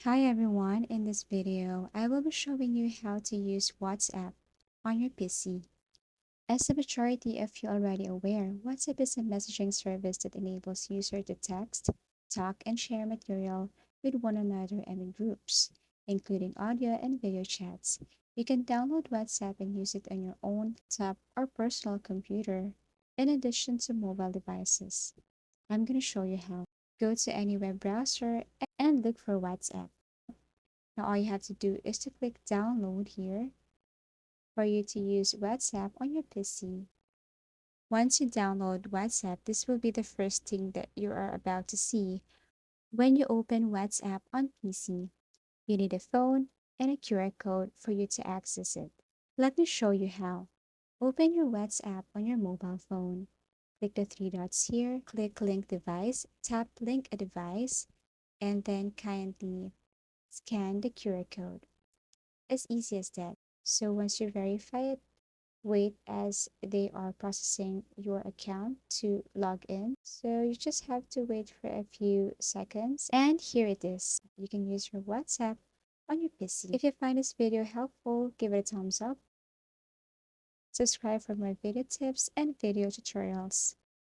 Hi everyone, in this video, I will be showing you how to use WhatsApp on your PC. As the majority of you already aware, WhatsApp is a messaging service that enables users to text, talk, and share material with one another and in groups, including audio and video chats. You can download WhatsApp and use it on your own laptop or personal computer, in addition to mobile devices. I'm going to show you how. Go to any web browser and look for WhatsApp. Now all you have to do is to click download here for you to use WhatsApp on your PC. Once you download WhatsApp, this will be the first thing that you are about to see when you open WhatsApp on PC. You need a phone and a QR code for you to access it. Let me show you how. Open your WhatsApp on your mobile phone. Click the three dots here, click link device, tap link a device, and then kindly scan the QR code. As easy as that. So once you verify it, wait as they are processing your account to log in. So you just have to wait for a few seconds. And here it is. You can use your WhatsApp on your PC. If you find this video helpful, give it a thumbs up. Subscribe for more video tips and video tutorials.